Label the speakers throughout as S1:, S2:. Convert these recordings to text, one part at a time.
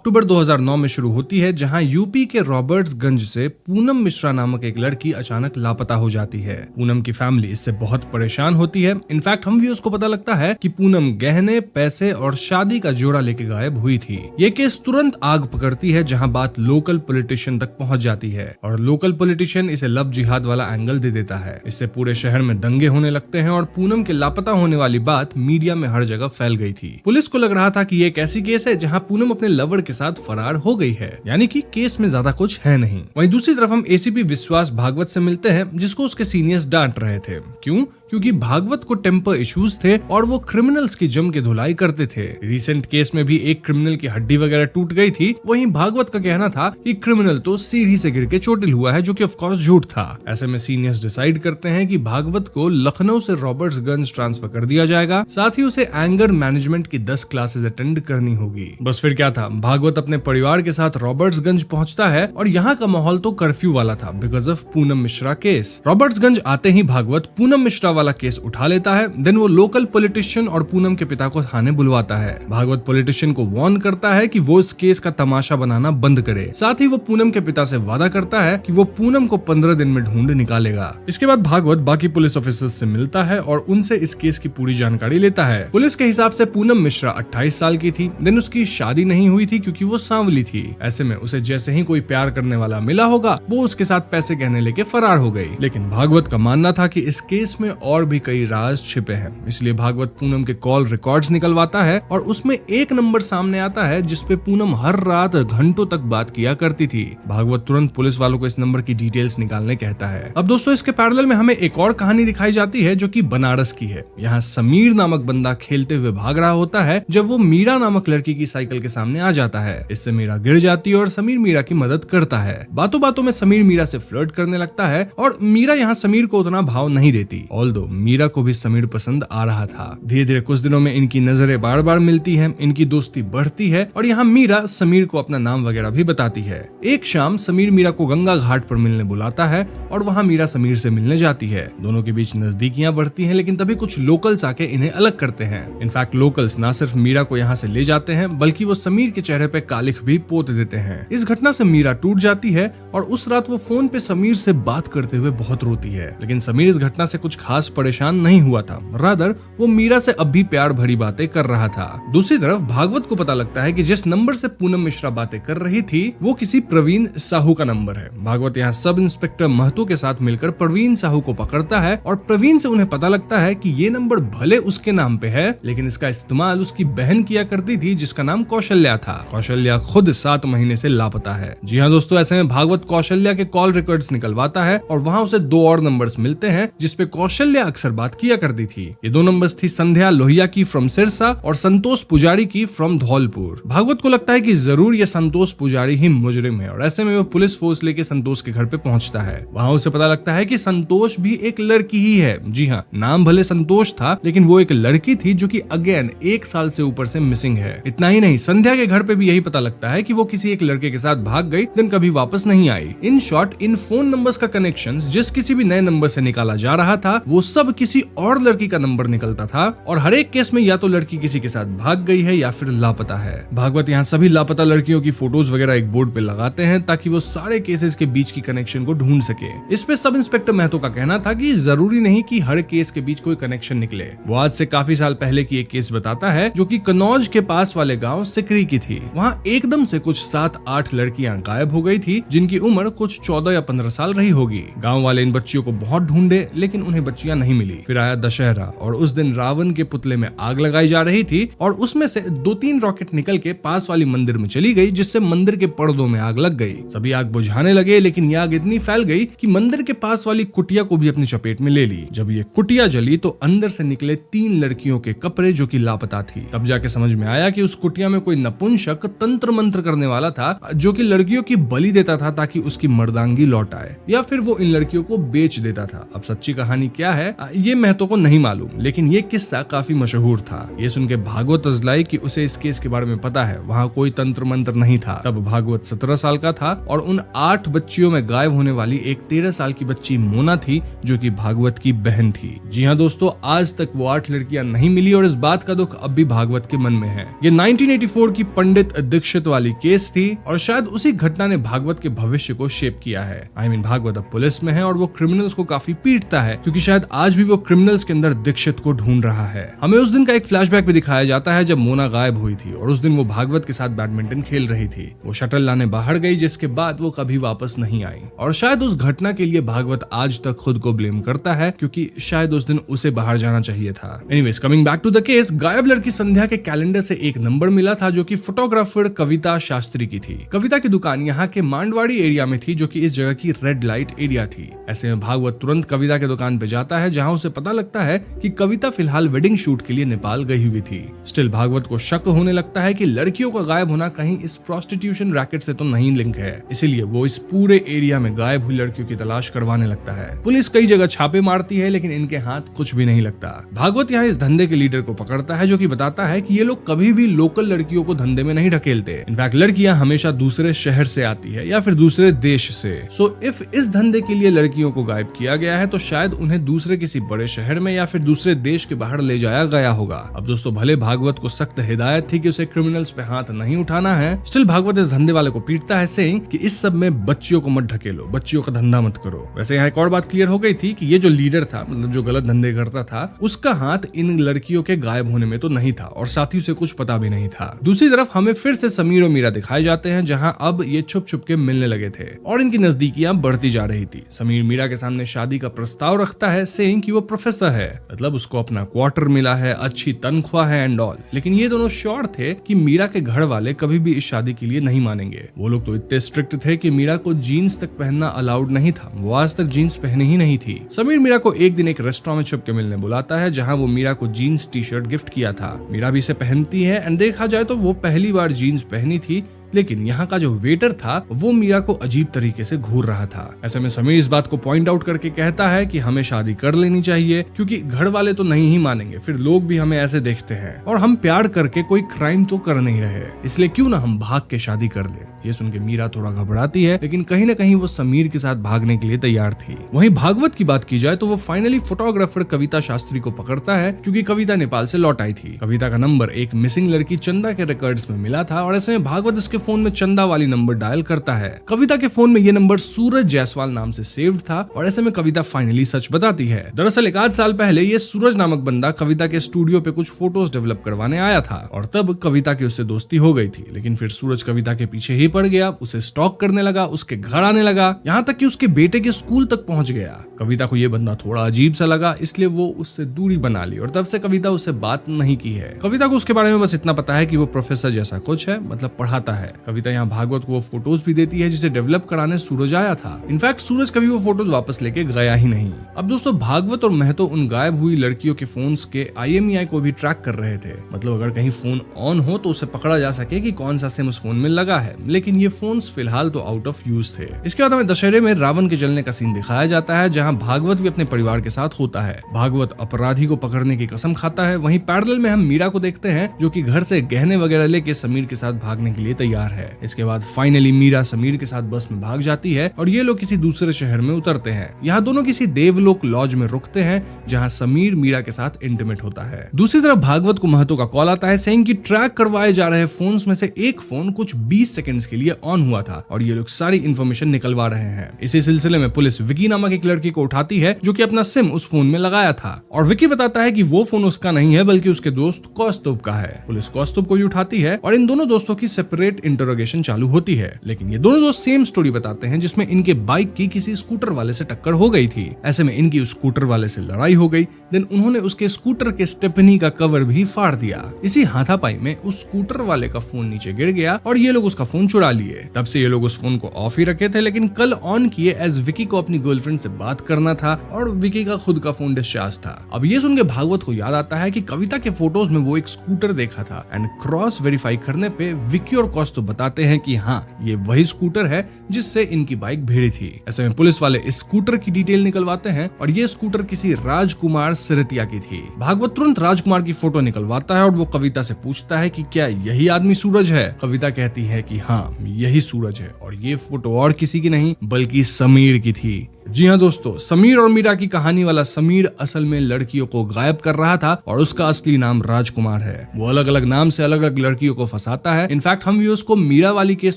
S1: अक्टूबर 2009 में शुरू होती है, जहां यूपी के रॉबर्ट्सगंज से पूनम मिश्रा नामक एक लड़की अचानक लापता हो जाती है। पूनम की फैमिली इससे बहुत परेशान होती है। इनफैक्ट हम व्यूअर्स को पता लगता है कि पूनम गहने, पैसे और शादी का जोड़ा लेके गायब हुई थी। ये केस तुरंत आग पकड़ती है, जहां बात लोकल पॉलिटिशियन तक पहुंच जाती है और लोकल पॉलिटिशियन इसे लव जिहाद वाला एंगल दे देता है। इससे पूरे शहर में दंगे होने लगते हैं और पूनम के लापता होने वाली बात मीडिया में हर जगह फैल गई थी। पुलिस को लग रहा था कि ये एक ऐसी केस है जहां पूनम अपने लवर के साथ फरार हो गई है, यानी कि केस में ज्यादा कुछ है नहीं। वहीं दूसरी तरफ हम एसीपी विश्वास भागवत से मिलते हैं, जिसको उसके सीनियर्स डांट रहे थे। क्यों? क्योंकि भागवत को टेम्पर इश्यूज थे और वो क्रिमिनल्स की जम के धुलाई करते थे। रिसेंट केस में भी एक क्रिमिनल की हड्डी वगैरह टूट गई थी। वहीं भागवत का कहना था कि क्रिमिनल तो सीढ़ी से गिर के चोटिल हुआ है, जो कि ऑफ कोर्स झूठ था। ऐसे में सीनियर्स डिसाइड करते हैं कि भागवत को लखनऊ से रॉबर्ट्सगंज ट्रांसफर कर दिया जाएगा। साथ ही उसे एंगर मैनेजमेंट की 10 क्लासेस अटेंड करनी होगी। बस फिर क्या था, भागवत अपने परिवार के साथ रॉबर्ट्सगंज पहुंचता है और यहाँ का माहौल तो कर्फ्यू वाला था because of Poonam Mishra case. Robertsganj आते ही भागवत पूनम मिश्रा वाला केस उठा लेता है। देन वो लोकल पॉलिटिशियन और पूनम के पिता को थाने बुलवाता है। भागवत पॉलिटिशियन को वार्न करता है कि वो इस केस का तमाशा बनाना बंद करे। साथ ही वो पूनम के पिता से वादा करता है कि वो पूनम को 15 दिन में ढूंढ निकालेगा। इसके बाद भागवत बाकी पुलिस ऑफिसर्स से मिलता है और उनसे इस केस की पूरी जानकारी लेता है। पुलिस के हिसाब से पूनम मिश्रा 28 साल की थी। देन उसकी शादी नहीं हुई थी क्योंकि वो सांवली थी। ऐसे में उसे जैसे ही कोई प्यार करने वाला मिला होगा, वो उसके साथ पैसे गहने लेके फरार हो गई। लेकिन भागवत का मानना था कि इस केस में और भी कई राज छिपे हैं। इसलिए भागवत पूनम के कॉल रिकॉर्ड्स निकलवाता है और उसमें एक नंबर सामने आता है जिसपे पूनम हर रात घंटों तक बात किया करती थी। भागवत तुरंत पुलिस वालों को इस नंबर की डिटेल्स निकालने कहता है। अब दोस्तों, इसके पैरेलल में हमें एक और कहानी दिखाई जाती है जो कि बनारस की है। यहाँ समीर नामक बंदा खेलते हुए भाग रहा होता है जब वो मीरा नामक लड़की की साइकिल के सामने आ जाता है। इससे मीरा गिर जाती है और समीर मीरा की मदद करता है। बातों बातों में समीर मीरा से फ्लर्ट करने लगता है और मीरा यहाँ समीर को उतना भाव नहीं देती। ऑल्दो मीरा को भी समीर पसंद आ रहा था। धीरे धीरे कुछ दिनों में इनकी नजरें बार बार मिलती है, इनकी दोस्ती बढ़ती है और यहाँ मीरा समीर को अपना नाम वगैरह भी बताती है। एक शाम समीर मीरा को गंगा घाट पर मिलने बुलाता है और वहाँ मीरा समीर से मिलने जाती है। दोनों के बीच नजदीकियां बढ़ती हैं, लेकिन तभी कुछ लोकल्स आके इन्हें अलग करते हैं। इनफैक्ट लोकल्स ना सिर्फ मीरा को यहाँ से ले जाते हैं, बल्कि वो समीर के चेहरे पे कालिख भी पोत देते हैं। इस घटना से मीरा टूट जाती है और उस रात वो फोन पे समीर से बात करते हुए बहुत रोती है। लेकिन समीर इस घटना से कुछ खास परेशान नहीं हुआ था, रादर वो मीरा से अब भी प्यार भरी बातें कर रहा था। दूसरी तरफ भागवत को पता लगता है कि जिस नंबर से पूनम मिश्रा बातें कर रही थी वो किसी प्रवीण साहू का नंबर है। भागवत यहाँ सब इंस्पेक्टर महतो के साथ मिलकर प्रवीण साहू को पकड़ता है और प्रवीण से उन्हें पता लगता है कि ये नंबर भले उसके नाम पे है, लेकिन इसका इस्तेमाल उसकी बहन किया करती थी जिसका नाम कौशल्या था। कौशल्या खुद 7 महीने से लापता है। जी हाँ दोस्तों, ऐसे में भागवत कौशल्या के कॉल रिकॉर्ड्स निकलवाता है और वहाँ उसे 2 और नंबर्स मिलते हैं जिसपे कौशल्या अक्सर बात किया करती थी। ये 2 नंबर्स थी संध्या लोहिया की फ्रॉम सिरसा और संतोष पुजारी की फ्रॉम धौलपुर। भागवत को लगता है कि जरूर ये संतोष पुजारी ही मुजरिम है और ऐसे में वो पुलिस फोर्स लेके संतोष के घर पे पहुंचता है। वहाँ उसे पता लगता है कि संतोष भी एक लड़की ही है। जी हाँ, नाम भले संतोष था, लेकिन वो एक लड़की थी जो कि अगेन 1 साल से ऊपर से मिसिंग है। इतना ही नहीं, संध्या के घर पे भी यही पता लगता है कि वो किसी एक लड़के के साथ भाग गई, दिन कभी वापस नहीं आई। In short, in phone numbers का कनेक्शन जिस किसी भी नए नंबर से निकाला जा रहा था वो सब किसी और लड़की का नंबर निकलता था और हर एक केस में या तो लड़की किसी के साथ भाग गई है या फिर लापता है। भागवत यहाँ सभी लापता लड़कियों की फोटोज वगैरह एक बोर्ड पे लगाते हैं ताकि वो सारे केसेस के बीच की कनेक्शन को ढूंढ सके। इस पे सब इंस्पेक्टर महतो का कहना था कि जरूरी नहीं कि हर केस के बीच कोई कनेक्शन निकले। वो आज से काफी साल पहले की एक केस बताता है जो कि कन्नौज के पास वाले गांव सिकरी की थी। वहाँ एकदम से कुछ 7-8 लड़कियां गायब हो गई थी जिनकी उम्र कुछ 14 या 15 साल रही होगी। गांव वाले इन बच्चियों को बहुत ढूंढे, लेकिन उन्हें बच्चियां नहीं मिली। फिर आया दशहरा और उस दिन रावण के पुतले में आग लगाई जा रही थी और उसमें से 2-3 रॉकेट निकल के पास वाली मंदिर में चली गई, जिससे मंदिर के पर्दों में आग लग गई। सभी आग बुझाने लगे, लेकिन ये आग इतनी फैल गई कि मंदिर के पास वाली कुटिया को भी अपनी चपेट में ले ली। जब ये कुटिया जली तो अंदर से निकले 3 लड़कियों के कपड़े जो कि लापता थी। तब जाके समझ में आया कि उस कुटिया में कोई नपुंसक तंत्र मंत्र करने वाला था जो कि लड़कियों की बलि देता था ताकि उसकी मर्दांगी लौट आए, या फिर वो इन लड़कियों को बेच देता था। अब सच्ची कहानी क्या है ये महतो को नहीं मालूम, लेकिन ये किस्सा काफी मशहूर था। ये सुन के भागवत अजलाई कि उसे इस केस के बारे में पता है, वहाँ कोई तंत्र मंत्र नहीं था। तब भागवत 17 साल का था और उन 8 बच्चियों में गायब होने वाली एक 13 साल की बच्ची मोना थी जो कि भागवत की बहन थी। जी हाँ दोस्तों, आज तक वो 8 लड़कियां नहीं मिली और इस बात का दुख अब भी भागवत के मन में है। ये 1984 की पंडित भागवत दीक्षित वाली केस थी और शायद उसी घटना ने भागवत के भविष्य को शेप किया है। भागवत अब पुलिस में है और वो क्रिमिनल्स को काफी पीटता है क्योंकि शायद आज भी वो क्रिमिनल्स के अंदर दीक्षित को ढूंढ रहा है। हमें उस दिन का एक फ्लैशबैक भी दिखाया जाता है जब मोना गायब हुई थी और उस दिन वो भागवत के साथ बैडमिंटन खेल रही थी। वो शटल लाने बाहर गई जिसके बाद वो कभी वापस नहीं आई और शायद उस घटना के लिए भागवत आज तक खुद को ब्लेम करता है क्योंकि शायद उस दिन उसे बाहर जाना चाहिए था। Anyways, coming back to the case, गायब लड़की संध्या के कैलेंडर से एक नंबर मिला था जो कि फोटोग्राफर कविता शास्त्री की थी। कविता की दुकान यहाँ के मांडवाड़ी एरिया में थी जो कि इस जगह की रेड लाइट एरिया थी। ऐसे में भागवत तुरंत कविता के दुकान पे जाता है जहाँ उसे पता लगता है कि कविता फिलहाल वेडिंग शूट के लिए नेपाल गई हुई थी। स्टिल भागवत को शक होने लगता है कि लड़कियों का गायब होना कहीं इस प्रोस्टिट्यूशन रैकेट से तो नहीं लिंक है, इसीलिए वो इस पूरे एरिया में गायब हुई लड़कियों की तलाश करवाने लगता है। पुलिस कई जगह छापे मारती है लेकिन इनके हाथ कुछ भी नहीं लगता। भागवत यहाँ इस धंधे के लीडर को पकड़ता है जो कि बताता है कि ये लोग कभी भी लोकल लड़कियों को धंधे में नहीं ढकेलते। इनफैक्ट लड़कियां हमेशा दूसरे शहर से आती है या फिर दूसरे देश से। सो इफ इस धंधे के लिए लड़कियों को गायब किया गया है तो शायद उन्हें दूसरे किसी बड़े शहर में या फिर दूसरे देश के बाहर ले जाया गया होगा। अब दोस्तों, भले भागवत को सख्त हिदायत थी कि उसे क्रिमिनल्स पे हाथ नहीं उठाना है, स्टिल भागवत इस धंधे वाले को पीटता है सेइंग कि इस सब में बच्चियों को मत ढकेलो, बच्चियों का धंधा मत करो। वैसे यहाँ एक और बात क्लियर हो गई थी कि ये जो लीडर था, मतलब जो गलत धंधे करता था, उसका हाथ इन लड़कियों के गायब होने में तो नहीं था और साथ ही उसे कुछ पता भी नहीं था। दूसरी तरफ हमें फिर से समीर और मीरा दिखाए जाते हैं जहाँ अब ये छुप छुप के मिलने लगे थे और इनकी नजदीकियां बढ़ती जा रही थी। समीर मीरा के सामने शादी का प्रस्ताव रखता है सेइंग कि वो प्रोफेसर है, मतलब उसको अपना क्वार्टर मिला है, अच्छी तनख्वाह है एंड ऑल। लेकिन ये दोनों श्योर थे कि मीरा के घर वाले कभी भी इस शादी के लिए नहीं मानेंगे। वो लोग तो इतने स्ट्रिक्ट थे कि मीरा को जीन्स तक पहनना अलाउड नहीं था, वो आज तक जीन्स पहनी ही नहीं थी। समीर मीरा को एक दिन एक रेस्टोरेंट में छुप के मिलने बुलाता है जहाँ वो मीरा को जीन्स टी शर्ट गिफ्ट किया था। मीरा भी इसे पहनती है एंड देखा जाए तो वो पहली बार जीन्स पहनी थी, लेकिन यहाँ का जो वेटर था वो मीरा को अजीब तरीके से घूर रहा था। ऐसे में समीर इस बात को पॉइंट आउट करके कहता है कि हमें शादी कर लेनी चाहिए क्योंकि घर वाले तो नहीं ही मानेंगे, फिर लोग भी हमें ऐसे देखते हैं और हम प्यार करके कोई क्राइम तो कर नहीं रहे, इसलिए क्यों ना हम भाग के शादी कर ले। ये सुन के मीरा थोड़ा घबराती है लेकिन कहीं ना कहीं वो समीर के साथ भागने के लिए तैयार थी। वहीं भागवत की बात की जाए तो वो फाइनली फोटोग्राफर कविता शास्त्री को पकड़ता है क्योंकि कविता नेपाल से लौट आई थी। कविता का नंबर एक मिसिंग लड़की चंदा के रिकॉर्ड्स में मिला था और ऐसे में भागवत इसके फोन में चंदा वाली नंबर डायल करता है। कविता के फोन में ये नंबर सूरज जायसवाल नाम से सेव्ड था और ऐसे में कविता फाइनली सच बताती है। दरअसल एक आध साल पहले ये सूरज नामक बंदा कविता के स्टूडियो पे कुछ फोटोज डेवलप करवाने आया था और तब कविता की उससे दोस्ती हो गई थी, लेकिन फिर सूरज कविता के पीछे ही पड़ गया, उसे स्टॉक करने लगा, उसके घर आने लगा, यहाँ तक कि उसके बेटे के स्कूल तक पहुंच गया। कविता को ये बंदा थोड़ा अजीब सा लगा, इसलिए वो उससे दूरी बना ली और तब से कविता उससे बात नहीं की है। कविता को उसके बारे में बस इतना पता है कि वो प्रोफेसर जैसा कुछ है, मतलब पढ़ाता है। कविता यहाँ भागवत को वो फोटोज भी देती है जिसे डेवलप कराने सूरज आया था। इनफैक्ट सूरज कभी वो फोटोज वापस लेके गया ही नहीं। अब दोस्तों, भागवत और महतो उन गायब हुई लड़कियों के फोन्स के IMEI को भी ट्रैक कर रहे थे, मतलब अगर कहीं फोन ऑन हो तो उसे पकड़ा जा सके कि कौन सा सिम उस फोन में लगा है, लेकिन ये फोन्स फिलहाल तो आउट ऑफ यूज थे। इसके बाद हमें दशहरे में रावण के जलने का सीन दिखाया जाता है जहाँ भागवत भी अपने परिवार के साथ होता है। भागवत अपराधी को पकड़ने की कसम खाता है। वहीं पैरेलल में हम मीरा को देखते हैं जो कि घर से गहने वगैरह लेके समीर के साथ भागने के लिए तैयार है। इसके बाद फाइनली मीरा समीर के साथ बस में भाग जाती है और ये लोग किसी दूसरे शहर में उतरते हैं। यहाँ दोनों किसी देवलोक लॉज में रुकते हैं जहाँ समीर मीरा के साथ इंटीमेट होता है। दूसरी तरफ भागवत को महतो का कॉल आता है सेइंग कि ट्रैक करवाए जा रहे फोन्स में से एक फोन कुछ 20 सेकंड्स के लिए ऑन हुआ था और ये लोग सारी इंफॉर्मेशन निकलवा रहे हैं। इसी सिलसिले में पुलिस विकी नामक एक लड़की को उठाती है जो कि अपना सिम उस फोन में लगाया था और विकी बताता है कि वो फोन उसका नहीं है बल्कि उसके दोस्त कौस्तुभ का है। पुलिस कौस्तुभ को भी उठाती है और इन दोनों दोस्तों की सेपरेट इंटरोगेशन चालू होती है, लेकिन ये दोनों दोस्त सेम स्टोरी बताते हैं जिसमें इनके बाइक की किसी स्कूटर वाले से टक्कर हो गई थी। ऐसे में इनकी उस स्कूटर वाले से लड़ाई हो गई, देन उन्होंने उसके स्कूटर के स्टेपनी का कवर भी फाड़ दिया। इसी हाथापाई में उस स्कूटर वाले का फोन नीचे गिर गया और ये लोग उसका फोन चुरा लिए। तब से ये लोग उस फोन को ऑफ ही रखे थे, लेकिन कल ऑन किए एज विकी को अपनी गर्लफ्रेंड से बात करना था और विकी का खुद का फोन डिस्चार्ज था। अब ये सुन के भागवत को याद आता है कि कविता के फोटोज में वो एक स्कूटर देखा था एंड क्रॉस वेरीफाई करने पे विकी और कौस्तुभ बताते हैं कि हाँ, ये वही स्कूटर है जिससे इनकी बाइक भिड़ी थी। ऐसे में पुलिस वाले इस स्कूटर की डिटेल निकलवाते हैं और ये स्कूटर किसी राजकुमार सिरतिया की थी। भागवत तुरंत राजकुमार की फोटो निकलवाता है और वो कविता से पूछता है कि क्या यही आदमी सूरज है। कविता कहती है कि हाँ, यही सूरज है और ये फोटो और किसी की नहीं बल्कि समीर की थी। जी हाँ दोस्तों, समीर और मीरा की कहानी वाला समीर असल में लड़कियों को गायब कर रहा था और उसका असली नाम राजकुमार है। वो अलग अलग नाम से अलग अलग लड़कियों को फंसाता है। इनफैक्ट हम व्यूअर्स को मीरा वाली केस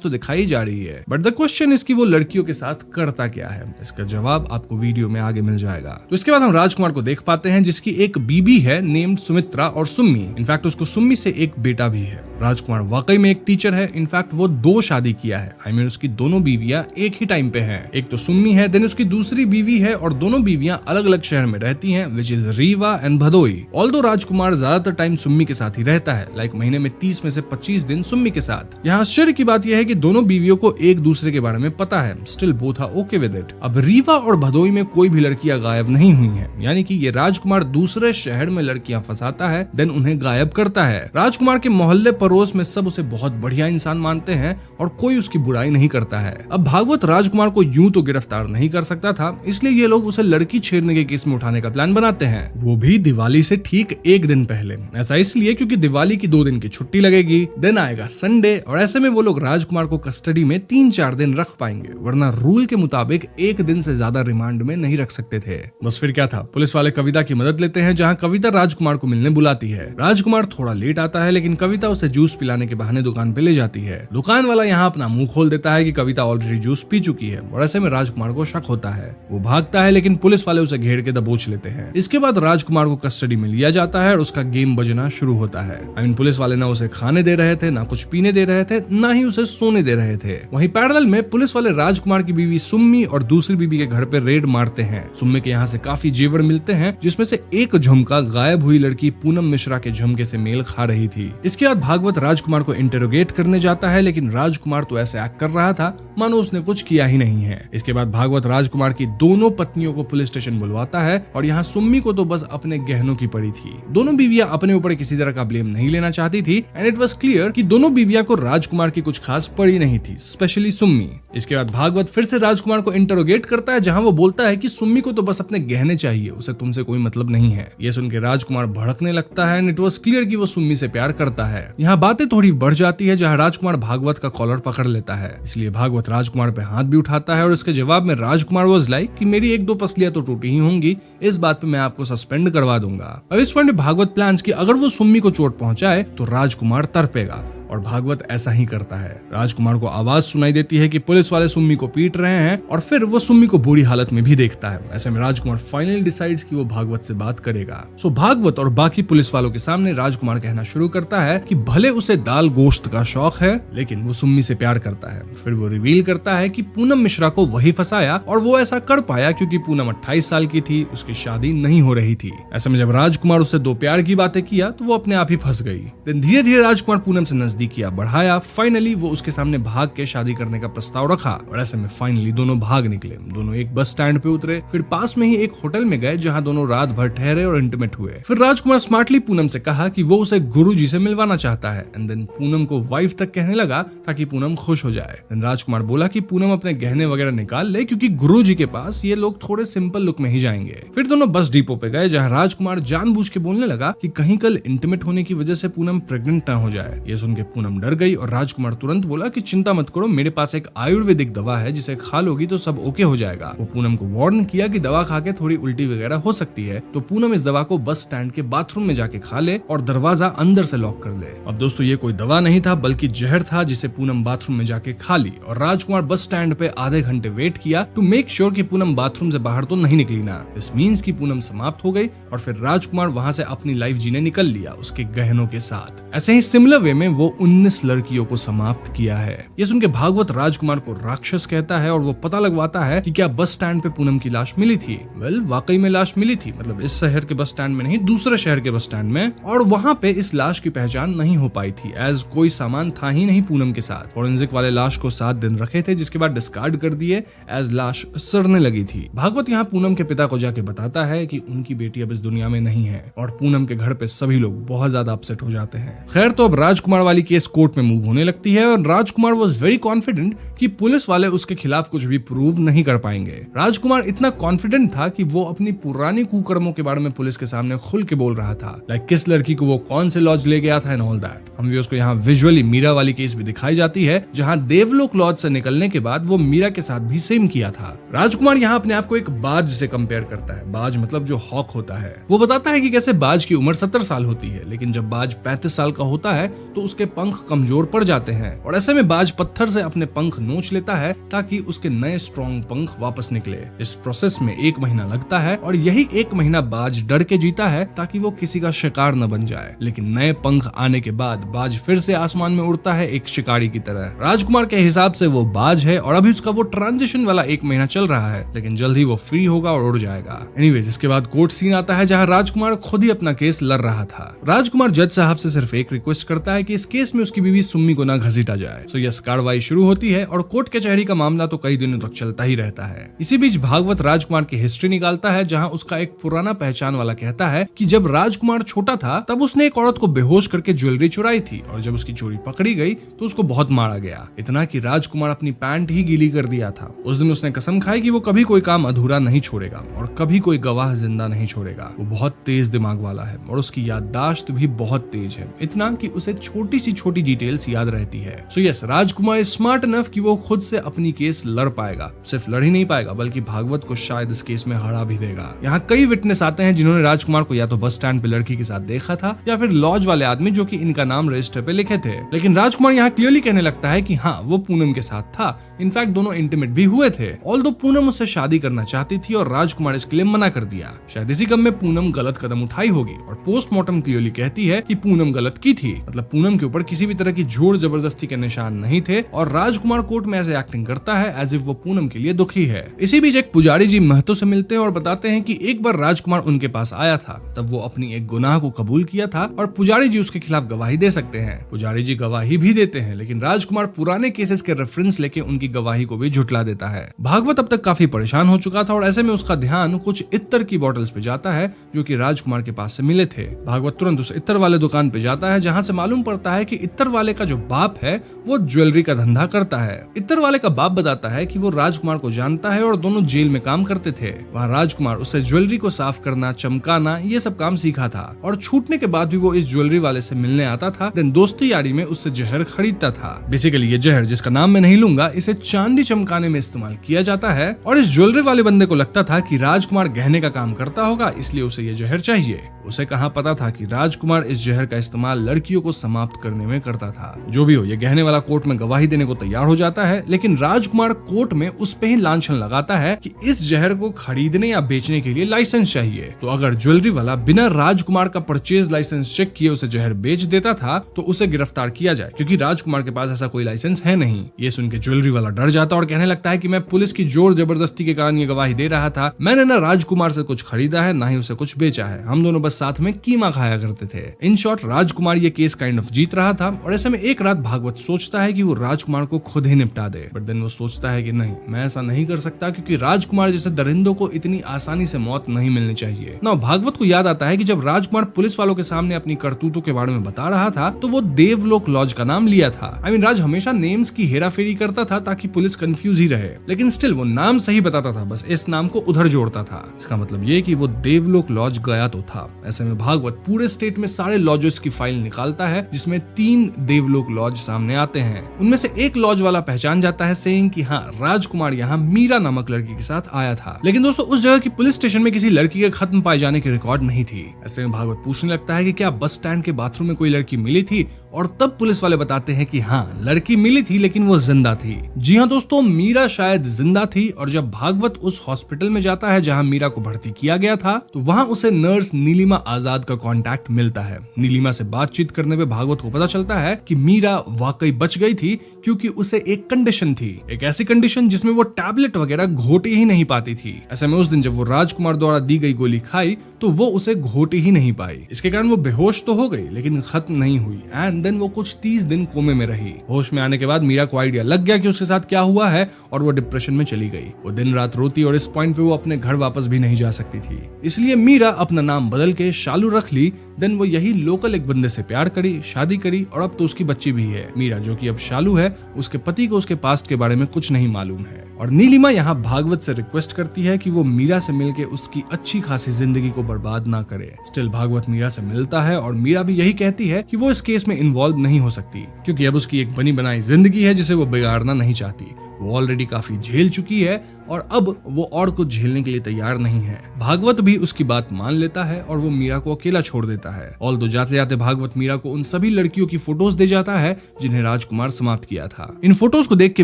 S1: तो दिखाई जा रही है, बट द क्वेश्चन इज कि वो लड़कियों के साथ करता क्या है। इसका जवाब आपको वीडियो में आगे मिल जाएगा। तो इसके बाद हम राजकुमार को देख पाते हैं जिसकी एक बीबी है नेम्ड सुमित्रा और सुम्मी। इनफैक्ट उसको सुम्मी से एक बेटा भी है। राजकुमार वाकई में एक टीचर है। इनफैक्ट वो 2 शादी किया है। आई मीन उसकी दोनों बीवियां एक ही टाइम पे हैं। एक तो सुम्मी है, देन उसकी दूसरी बीवी है और दोनों बीवियां अलग अलग शहर में रहती हैं, which is Rewa and Bhadohi. Although Rajkumar ज्यादातर टाइम सुम्मी के साथ ही रहता है, लाइक महीने में 30 में से 25 दिन सुम्मी के साथ। यहाँ आश्चर्य की बात यह है कि दोनों बीवियों को एक दूसरे के बारे में पता है। Still both are okay with it. अब रीवा और भदोई में कोई भी लड़कियां गायब नहीं हुई है, यानी कि ये राजकुमार दूसरे शहर में लड़कियां फंसाता है, देन उन्हें गायब करता है। राजकुमार के मोहल्ले पड़ोस में सब उसे बहुत बढ़िया इंसान मानते हैं और कोई उसकी बुराई नहीं करता है। अब भागवत राजकुमार को यूं तो गिरफ्तार नहीं कर सकता था, इसलिए ये लोग उसे लड़की छेड़ने के केस में उठाने का प्लान बनाते हैं, वो भी दिवाली से ठीक 1 दिन पहले। ऐसा इसलिए क्योंकि दिवाली की 2 दिन की छुट्टी लगेगी, दिन आएगा संडे और ऐसे में वो लोग राजकुमार को कस्टडी में 3-4 दिन रख पाएंगे, वरना रूल के मुताबिक 1 दिन से ज्यादा रिमांड में नहीं रख सकते थे। बस फिर क्या था, पुलिस वाले कविता की मदद लेते हैं, जहाँ कविता राजकुमार को मिलने बुलाती है। राजकुमार थोड़ा लेट आता है, लेकिन कविता उसे जूस पिलाने के बहाने दुकान पे ले जाती है। दुकान वाला यहाँ अपना मुंह खोल देता है कि कविता ऑलरेडी जूस पी चुकी है और ऐसे में राजकुमार को शक होता है। वो भागता है, लेकिन पुलिस वाले उसे घेर के दबोच लेते हैं। इसके बाद राजकुमार को कस्टडी में लिया जाता है और उसका गेम बजना शुरू होता है। आई मीन पुलिस वाले ना उसे खाने दे रहे थे, ना कुछ पीने दे रहे थे, ना ही उसे सोने दे रहे थे। वहीं पैरेलल में पुलिस वाले राजकुमार की बीवी सुम्मी और दूसरी बीवी के घर पे रेड मारते हैं। सुम्मी के यहाँ से काफी जेवर मिलते हैं, जिसमें से एक झुमका गायब हुई लड़की पूनम मिश्रा के झुमके से मेल खा रही थी। इसके बाद भागवत राजकुमार को इंटेरोगेट करने जाता है, लेकिन राजकुमार तो ऐसे एक्ट कर रहा था मानो उसने कुछ किया ही नहीं है। इसके बाद भागवत राजकुमार की दोनों पत्नियों को पुलिस स्टेशन बुलवाता है और यहाँ सुम्मी को तो बस अपने गहनों की पड़ी थी। दोनों बीवियां अपने ऊपर किसी तरह का ब्लेम नहीं लेना चाहती थी एंड इट वाज क्लियर कि दोनों बीवियां को राजकुमार की कुछ खास पड़ी नहीं थी, स्पेशली सुम्मी। इसके बाद भागवत फिर से राजकुमार को इंटरोगेट करता है, जहां वो बोलता है कि सुम्मी को तो बस अपने गहने चाहिए, उसे तुमसे कोई मतलब नहीं है। ये सुन के राजकुमार भड़कने लगता है एंड इट वाज क्लियर कि वो सुम्मी से प्यार करता है। यहाँ बातें थोड़ी बढ़ जाती है, जहाँ राजकुमार भागवत का कॉलर पकड़ लेता है, इसलिए भागवत राजकुमार पे हाथ भी उठाता है और उसके जवाब में राजकुमार वाज लाइक कि मेरी 1-2 पसलियां तो टूटी ही होंगी, इस बात पे मैं आपको सस्पेंड करवा दूंगा। अब इस पॉइंट भागवत प्लान्स कि अगर वो सुम्मी को चोट पहुंचाए तो राजकुमार तड़पेगा और भागवत ऐसा ही करता है। राजकुमार को आवाज सुनाई देती है कि पुलिस वाले सुम्मी को पीट रहे हैं और फिर वो सुम्मी को बुरी हालत में भी देखता है। ऐसे में राजकुमार फाइनली डिसाइड्स कि वो भागवत से बात करेगा। सो भागवत और बाकी पुलिस वालों के सामने राजकुमार कहना शुरू करता है कि भले उसे दाल गोश्त का शौक है, लेकिन वो सुम्मी से प्यार करता है। फिर वो रिवील करता है कि पूनम मिश्रा को वही फंसाया और वो ऐसा कर पाया क्योंकि पूनम 28 साल की थी, उसकी शादी नहीं हो रही थी। ऐसे में जब राजकुमार उससे 2 प्यार की बातें किया तो वो अपने आप ही फंस गई। देन धीरे धीरे राजकुमार पूनम से नजदीकियां बढ़ाया। फाइनली वो उसके सामने भाग के शादी करने का प्रस्ताव रखा और ऐसे में फाइनली दोनों भाग निकले। दोनों एक बस स्टैंड पे उतरे, फिर पास में ही एक होटल में गए जहाँ दोनों रात भर ठहरे और इंटीमेट हुए। फिर राजकुमार स्मार्टली पूनम से कहा कि वो उसे गुरुजी से मिलवाना चाहता है एंड देन पूनम को वाइफ तक कहने लगा ताकि पूनम खुश हो जाए। देन राजकुमार बोला कि पूनम अपने गहने वगैरह निकाल ले क्योंकि गुरुजी के पास ये लोग थोड़े सिंपल लुक में ही जाएंगे। फिर दोनों बस डिपो पे गए जहाँ राजकुमार जानबूझ के बोलने लगा कि कहीं कल इंटीमेट होने की वजह से पूनम प्रेग्नेंट न हो जाए। ये सुन के पूनम डर गई और राजकुमार तुरंत बोला कि चिंता मत करो, मेरे पास एक आयुर्वेदिक दवा है जिसे खा लोगी तो सब ओके हो जाएगा। वो पूनम को वार्न किया कि दवा खा के थोड़ी उल्टी वगैरह हो सकती है, तो पूनम इस दवा को बस स्टैंड के बाथरूम में जाके खा ले और दरवाजा अंदर से लॉक कर ले। अब दोस्तों ये कोई दवा नहीं था बल्कि जहर था जिसे पूनम बाथरूम में जाके खा ली और राजकुमार बस स्टैंड पे आधे घंटे वेट किया टू मेक श्योर कि पूनम बाथरूम से बाहर तो नहीं निकली ना। इस मींस की पूनम समाप्त हो गई और फिर राजकुमार वहां से अपनी लाइफ जीने निकल लिया उसके गहनों के साथ। ऐसे ही सिमिलर वे में वो 19 लड़कियों को समाप्त किया है। ये सुन के भागवत राजकुमार को राक्षस कहता है और वो पता लगवाता है कि क्या बस स्टैंड पे पूनम की लाश मिली थी। वेल वाकई में लाश मिली थी, मतलब इस शहर के बस स्टैंड में नहीं, दूसरे शहर के बस स्टैंड में, और वहां पे इस लाश की पहचान नहीं हो पाई थी एज कोई सामान था ही नहीं पूनम के साथ। फॉरेंसिक वाले लाश को 7 दिन रखे थे जिसके बाद डिस्कार्ड कर दिए एज लाश सड़ने लगी थी। भागवत यहाँ पूनम के पिता को जाके बताता है कि उनकी बेटी अब इस दुनिया में नहीं है और पूनम के घर पे सभी लोग बहुत ज्यादा अपसेट हो जाते हैं। खैर तो अब राजकुमार वाली केस कोर्ट में मूव होने लगती है और राजकुमार वाज वेरी कॉन्फिडेंट कि पुलिस वाले उसके खिलाफ कुछ भी प्रूव नहीं कर पाएंगे। राजकुमार इतना कॉन्फिडेंट था कि वो अपनी पुरानी कुकर्मों के बारे में पुलिस के सामने खुल के बोल रहा था, लाइक किस लड़की को वो कौन से लॉज ले गया था एंड ऑल दैट। हम भी उसको यहाँ विजुअली मीरा वाली केस भी दिखाई जाती है जहाँ देवलोक लॉज से निकलने के बाद वो मीरा के साथ भी सेम किया था। राजकुमार यहाँ अपने आप को एक बाज से कंपेयर करता है। बाज मतलब जो हॉक होता है। वो बताता है कि कैसे बाज की उम्र 70 साल होती है, लेकिन जब बाज 35 साल का होता है तो उसके पंख कमजोर पड़ जाते हैं और ऐसे में बाज पत्थर से अपने पंख नोच लेता है ताकि उसके नए स्ट्रॉन्ग पंख वापस निकले। इस प्रोसेस में 1 महीना लगता है और यही 1 महीना बाज डर के जीता है ताकि वो किसी का शिकार न बन जाए। लेकिन नए पंख आने के बाद बाज फिर से आसमान में उड़ता है एक शिकारी की तरह। राजकुमार के हिसाब से वो बाज है और अभी उसका वो ट्रांजिशन वाला 1 महीना चल रहा है, लेकिन जल्द ही वो फ्री होगा और उड़ जाएगा। एनीवेज, इसके बाद कोर्ट सीन आता है जहाँ राजकुमार खुद ही अपना केस लड़ रहा था। राजकुमार जज साहब से सिर्फ एक रिक्वेस्ट करता है कि इस केस में उसकी बीवी सुम्मी को ना घसीटा जाए। तो यस, कार्रवाई शुरू होती है और कोर्ट कचहरी का मामला तो कई दिनों तक चलता ही रहता है। इसी बीच भागवत राजकुमार की हिस्ट्री निकालता है जहाँ उसका एक पुराना पहचान वाला कहता है कि जब राजकुमार छोटा था तब उसने एक औरत को बेहोश करके ज्वेलरी चुराई थी और जब उसकी चोरी पकड़ी गई तो उसको बहुत मारा गया, इतना कि राजकुमार अपनी पैंट ही गीली कर दिया था। उस दिन उसने कसम खाई कि वो कभी कोई काम अधूरा नहीं छोड़ेगा और कभी कोई गवाह जिंदा नहीं छोड़ेगा। वो बहुत तेज दिमाग वाला है और उसकी याददाश्त भी बहुत तेज है, इतना कि उसे छोटी सी छोटी डिटेल्स याद रहती है। सो यस, राजकुमार स्मार्ट इनफ कि वो खुद से अपनी केस लड़ पाएगा। सिर्फ लड़ ही नहीं पाएगा बल्कि भागवत को शायद इस केस में हरा भी देगा। यहाँ कई विटनेस आते हैं जिन्होंने राजकुमार को या तो बस स्टैंड पे लड़की के साथ देखा था या फिर लॉज वाले आदमी जो कि इनका नाम रजिस्टर पे लिखे थे। लेकिन राजकुमार यहाँ क्लियरली कहने लगता है कि हाँ, वो पूनम के साथ था। इनफैक्ट दोनों इंटीमेट भी हुए थे। ऑल्दो पूनम उससे शादी करना चाहती थी और राजकुमार इसके लिए मना कर दिया। शायद इसी गम में पूनम गलत कदम उठाई होगी और पोस्टमार्टम क्लियरली कहती है कि पूनम गलत की थी। मतलब पूनम के ऊपर किसी भी तरह की जोर जबरदस्ती के निशान नहीं थे और राजकुमार कोर्ट में ऐसे एक्टिंग करता है एज इफ वो पूनम के लिए दुखी है। इसी बीच एक पुजारी जी महतो से मिलते हैं और बताते हैं कि एक बार राजकुमार उनके पास आया था, तब वो अपनी एक गुनाह को कबूल किया था और पुजारी जी उसके खिलाफ गवाही दे सकते हैं। पुजारी जी गवाही भी देते हैं, लेकिन राजकुमार पुराने केसेस के रेफरेंस लेके उनकी गवाही को भी झुटला देता है। भागवत अब तक काफी परेशान हो चुका था और ऐसे में उसका ध्यान कुछ इत्तर की बोतल्स पे जाता है जो कि राजकुमार के पास से मिले थे। भागवत तुरंत उस इत्तर वाले दुकान पे जाता है जहाँ से मालूम पड़ता है कि इत्तर वाले का जो बाप है वो ज्वेलरी का धंधा करता है। इत्तर वाले का बाप बताता है कि वो राजकुमार को जानता है और दोनों जेल में काम करते थे। वहाँ राजकुमार उससे ज्वेलरी को साफ करना, चमकाना, ये सब काम सीखा था और छूटने के बाद भी वो इस ज्वेलरी वाले से मिलने आता था। देन दोस्ती यारी में उससे जहर खरीदता था। बेसिकली ये जहर, जिसका नाम मैं नहीं लूंगा, इसे चांदी चमकाने में इस्तेमाल किया जाता है और इस ज्वेलरी वाले बंदे को लगता था कि राजकुमार गहने का काम करता होगा, इसलिए उसे ये जहर चाहिए। उसे कहाँ पता था कि राजकुमार इस जहर का इस्तेमाल लड़कियों को समाप्त करने में करता था। जो भी हो, ये गहने वाला कोर्ट में गवाही देने को तैयार हो जाता है, लेकिन राजकुमार कोर्ट में उस पे ही लांछन लगाता है कि इस जहर को खरीदने या बेचने के लिए लाइसेंस चाहिए। तो अगर ज्वेलरी वाला बिना राजकुमार का परचेज लाइसेंस चेक किए उसे जहर बेच देता था तो उसे गिरफ्तार किया जाए, क्योंकि राजकुमार के पास ऐसा कोई लाइसेंस है नहीं। ये सुन के ज्वेलरी वाला डर जाता और कहने लगता है कि मैं पुलिस की जोर जबरदस्ती के कारण ये गवाही दे रहा था। मैंने ना राजकुमार से कुछ खरीदा है, ना ही उसे कुछ बेचा है। हम दोनों बस साथ में कीमा खाया करते थे। इन शॉर्ट, राजकुमार ये केस काइंड ऑफ जीत रहा था और ऐसे में एक रात भागवत सोचता है कि वो राजकुमार को खुद ही निपटा दे। बट देन वो सोचता है कि नहीं, मैं ऐसा नहीं कर सकता, क्योंकि राजकुमार जैसे दरिंदों को इतनी आसानी से मौत नहीं मिलनी चाहिए। ना भागवत को याद आता है कि जब राजकुमार पुलिस वालों के सामने अपनी करतूतों के बारे में बता रहा था तो वो देवलोक लॉज का नाम लिया था। राज हमेशा नेम्स की हेराफेरी करता था ताकि पुलिस कंफ्यूज ही रहे, लेकिन स्टिल वो नाम सही बताता था, बस इस नाम को उधर जोड़ता था। इसका मतलब ये कि वो देवलोक लॉज गया तो था। ऐसे में भागवत पूरे स्टेट में सारे लॉजेस की फाइल निकालता है जिसमें 3 देवलोक लॉज सामने आते हैं। उनमें से एक लॉज वाला पहचान जाता है, सेइंग कि हाँ, राजकुमार यहाँ मीरा नामक लड़की के साथ आया था। लेकिन दोस्तों, उस जगह की पुलिस स्टेशन में किसी लड़की के खत्म पाए जाने की रिकॉर्ड नहीं थी। ऐसे में भागवत पूछने लगता है कि क्या बस स्टैंड के बाथरूम में कोई लड़की मिली थी, और तब पुलिस वाले बताते हैं कि हाँ, लड़की मिली थी लेकिन वो जिंदा थी। जी हाँ दोस्तों, मीरा शायद जिंदा थी और जब भागवत उस हॉस्पिटल में जाता है जहाँ मीरा को भर्ती किया गया था तो वहाँ उसे नर्स नीलिमा आजाद का कांटेक्ट मिलता है। नीलिमा से बातचीत करने पे भागवत को पता चलता है कि मीरा वाकई बच गई थी, क्योंकि उसे एक कंडीशन थी, एक ऐसी कंडीशन जिसमें वो टैबलेट वगैरह घोटे ही नहीं पाती थी। ऐसे में उस दिन जब वो राजकुमार द्वारा दी गई गोली खाई तो वो उसे घोटे ही नहीं पाई। इसके कारण वो बेहोश तो हो गई लेकिन खत्म नहीं हुई एंड देन वो कुछ 30 दिन कोमे में रही। होश में आने के बाद मीरा को आइडिया लग गया कि उसके साथ क्या हुआ है और वो डिप्रेशन में चली गई। वो दिन रात रोती और इस पॉइंट पे वो अपने घर वापस भी नहीं जा सकती थी। इसलिए मीरा अपना नाम बदल के शालू रख ली। देन वो यही लोकल एक बंदे से प्यार करी, शादी करी और अब तो उसकी बच्ची भी है। मीरा, जो कि अब शालू है, उसके पति को उसके पास्ट के बारे में कुछ नहीं मालूम है। और नीलिमा यहाँ भागवत से रिक्वेस्ट करती है कि वो मीरा से मिलके उसकी अच्छी खासी जिंदगी को बर्बाद ना करे। स्टिल भागवत मीरा से मिलता है और मीरा भी यही कहती है कि वो इस केस में इन्वॉल्व नहीं हो सकती, क्योंकि अब उसकी एक बनी बनाई जिंदगी है जिसे वो बिगाड़ना नहीं चाहती। वो ऑलरेडी काफी झेल चुकी है और अब वो और कुछ झेलने के लिए तैयार नहीं है। भागवत भी उसकी बात मान लेता है और वो मीरा को अकेला छोड़ देता है। ऑल्दो जाते जाते भागवत मीरा को उन सभी लड़कियों की फोटोज दे जाता है जिन्हें राजकुमार समाप्त किया था। इन फोटोज को देख के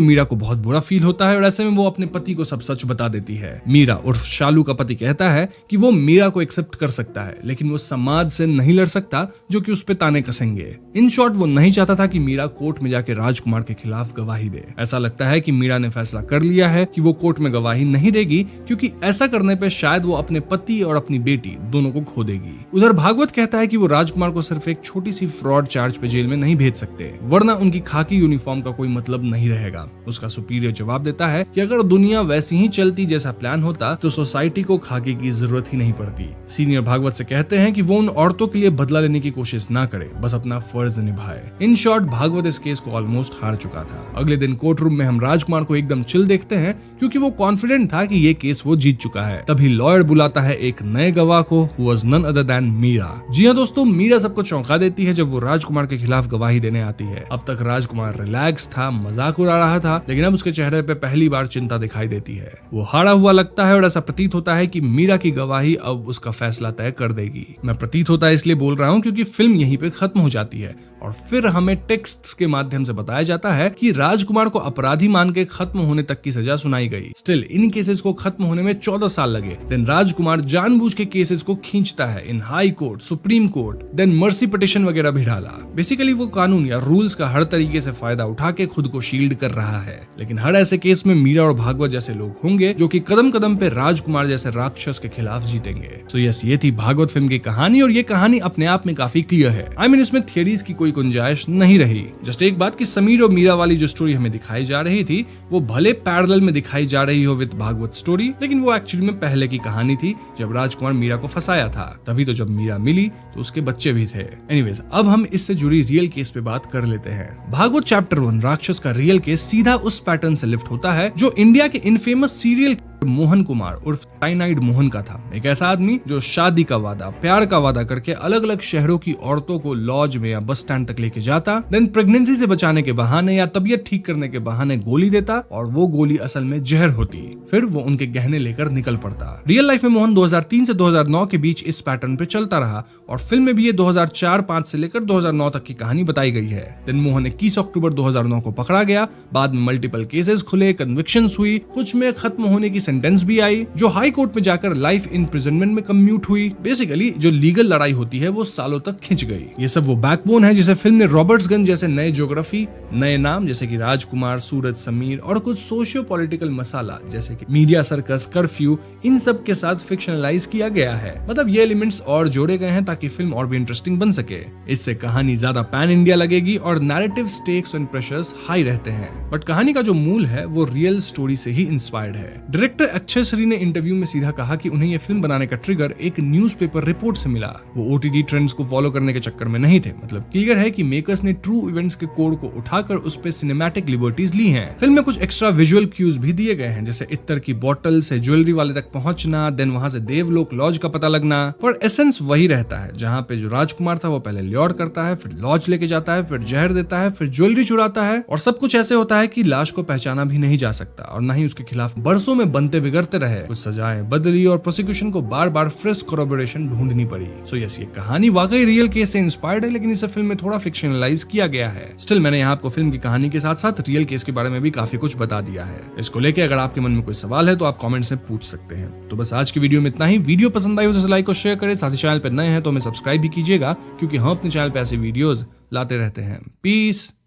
S1: मीरा को बहुत बुरा फील होता है और ऐसे में वो अपने पति को सब सच बता देती है। मीरा उर्फ शालू का पति कहता है कि वो मीरा को एक्सेप्ट कर सकता है, लेकिन वो समाज से नहीं लड़ सकता जो कि उस पे ताने कसेंगे। इन शॉर्ट वो नहीं चाहता था कि मीरा कोर्ट में जाके राजकुमार के खिलाफ गवाही दे। ऐसा लगता है कि मीरा ने फैसला कर लिया है कि वो कोर्ट में गवाही नहीं देगी, क्योंकि ऐसा करने पे शायद वो अपने पति और अपनी बेटी दोनों को खो देगी। उधर भागवत कहता है कि वो राजकुमार को सिर्फ एक छोटी सी फ्रॉड चार्ज पे जेल में नहीं भेज सकते, वरना उनकी खाकी यूनिफॉर्म का कोई मतलब नहीं रहेगा। उसका सुपीरियर जवाब देता है कि अगर दुनिया वैसी ही चलती जैसा प्लान होता तो सोसाइटी को खाकी की जरूरत ही नहीं पड़ती। सीनियर भागवत से कहते हैं कि वो उन औरतों के लिए बदला लेने की कोशिश ना करे, बस अपना फर्ज निभाए। इन शॉर्ट भागवत इस केस को ऑलमोस्ट हार चुका था। अगले दिन कोर्ट रूम में हम राजकुमार को एकदम चिल देखते हैं, क्योंकि वो कॉन्फिडेंट था कि ये केस वो जीत चुका है। तभी लॉयर बुलाता है एक नए गवाह को, who was none other than Meera. जी हाँ दोस्तों, मीरा सबको चौंका देती है जब वो राजकुमार के खिलाफ गवाही देने आती है। अब तक राजकुमार रिलैक्स था, मजाक उड़ा रहा था, लेकिन अब उसके चेहरे पे पहली बार चिंता दिखाई देती है। वो हारा हुआ लगता है और ऐसा प्रतीत होता है कि मीरा की गवाही अब उसका फैसला तय कर देगी। मैं प्रतीत होता है इसलिए बोल रहा हूँ क्योंकि फिल्म यहीं पे खत्म हो जाती है और फिर हमें टेक्स्ट्स के माध्यम से बताया जाता है कि राजकुमार को अपराधी मान के खत्म होने तक की सजा सुनाई गई। स्टिल इन केसेस को खत्म होने में 14 साल लगे। देन राजकुमार जानबूझ के केसेस को खींचता है in high court, supreme court, then mercy petition वगैरह भी डाला। बेसिकली वो कानून या रूल्स का हर तरीके से फायदा उठा के खुद को शील्ड कर रहा है। लेकिन हर ऐसे केस में मीरा और भागवत जैसे लोग होंगे जो कि कदम कदम पे राजकुमार जैसे राक्षस के खिलाफ जीतेंगे। तो यस, ये थी भागवत फिल्म की कहानी और ये कहानी अपने आप में काफी क्लियर है। आई मीन इसमें थियरीज की कोई गुंजाइश नहीं रही। जस्ट एक बात कि समीर और मीरा वाली जो स्टोरी हमें दिखाई जा रही थी वो भले पैरेलल में दिखाई जा रही हो विद भागवत स्टोरी, लेकिन वो एक्चुअली में पहले की कहानी थी जब राजकुमार मीरा को फंसाया था। तभी तो जब मीरा मिली तो उसके बच्चे भी थे। एनीवेज, अब हम इससे जुड़ी रियल केस पे बात कर लेते हैं। भागवत चैप्टर 1 राक्षस का रियल केस सीधा उस पैटर्न से लिफ्ट होता है जो इंडिया के इनफेमस सीरियल मोहन कुमार उर्फ साइनाइड मोहन का था। एक ऐसा आदमी जो शादी का वादा, प्यार का वादा करके अलग अलग शहरों की औरतों को लॉज में या बस स्टैंड तक लेके जाता, देन प्रेगनेंसी से बचाने के बहाने या तबीयत ठीक करने के बहाने गोली देता और वो गोली असल में जहर होती। फिर वो उनके गहने लेकर निकल पड़ता। रियल लाइफ में मोहन 2003 से 2009 के बीच इस पैटर्न पे चलता रहा और फिल्म में भी ये 2004-05 से लेकर 2009 तक की कहानी बताई गई है। देन मोहन 21 अक्टूबर 2009 को पकड़ा गया। बाद में मल्टीपल केसेस खुले, कन्विक्शंस हुई, कुछ में खत्म होने की सेंटेंस भी आई जो हाई कोर्ट में जाकर लाइफ इम्प्रिजनमेंट में कम्यूट हुई। बेसिकली जो लीगल लड़ाई होती है वो सालों तक खिंच गई। ये सब वो बैकबोन है जिसे फिल्म ने रॉबर्ट्सगंज जैसे नए ज्योग्राफी, नए नाम जैसे कि राजकुमार, सूरज, समीर और कुछ सोशियो पॉलिटिकल मसाला जैसे कि मीडिया सर्कस, कर्फ्यू, इन सब के साथ फिक्शनलाइज किया गया है। मतलब ये एलिमेंट्स और जोड़े गए हैं ताकि फिल्म और भी इंटरेस्टिंग बन सके। इससे कहानी ज्यादा पैन इंडिया लगेगी और narrative stakes and pressures high रहते हैं। बट कहानी का जो मूल है वो रियल स्टोरी से ही इंस्पायर्ड है। डायरेक्टर अक्षय श्री ने इंटरव्यू में सीधा कहा कि उन्हें यह फिल्म बनाने का ट्रिगर एक न्यूज़पेपर रिपोर्ट से मिला। वो ओटीटी ट्रेंड्स को फॉलो करने के चक्कर में नहीं थे। मतलब क्लियर है कि मेकर्स ने ट्रू इवेंट्स के कोड को उठाकर उस पे सिनेमैटिक लिबर्टीज ली हैं। फिल्म में कुछ एक्स्ट्रा विजुअल क्यूज भी दिए गए हैं, जैसे इत्तर की बोतल से ज्वेलरी वाले तक पहुंचना, देन वहां से देवलोक लॉज का पता लगना। और एसेंस वही रहता है, जहां पे जो राजकुमार था वो पहले ल्योर करता है, फिर लॉज लेके जाता है, फिर जहर देता है, फिर ज्वेलरी चुराता है और सब कुछ ऐसे होता है कि लाश को पहचाना भी नहीं जा सकता और न ही उसके खिलाफ बरसों में बनते बिगड़ते रहे। कुछ सजाएं बदली और प्रोसिक्यूशन को बार बार फ्रेश कोरोबोरेशन ढूंढनी पड़ी। सो यस, ये कहानी वाकई रियल केस से इंस्पायर्ड है, लेकिन इसे फिल्म में थोड़ा फिक्शनलाइज किया गया है। स्टिल मैंने यहाँ आपको फिल्म की कहानी के साथ साथ रियल केस के बारे में भी काफी कुछ बता दिया है। इसको लेके अगर आपके मन में कोई सवाल है तो आप कमेंट्स में पूछ सकते हैं। तो बस आज की वीडियो में इतना ही। वीडियो पसंद आई हो तो लाइक और शेयर करें, साथ ही चैनल पर नए हैं तो हमें सब्सक्राइब भी कीजिएगा, क्योंकि हम अपने चैनल पे ऐसे वीडियोस लाते रहते हैं। पीस।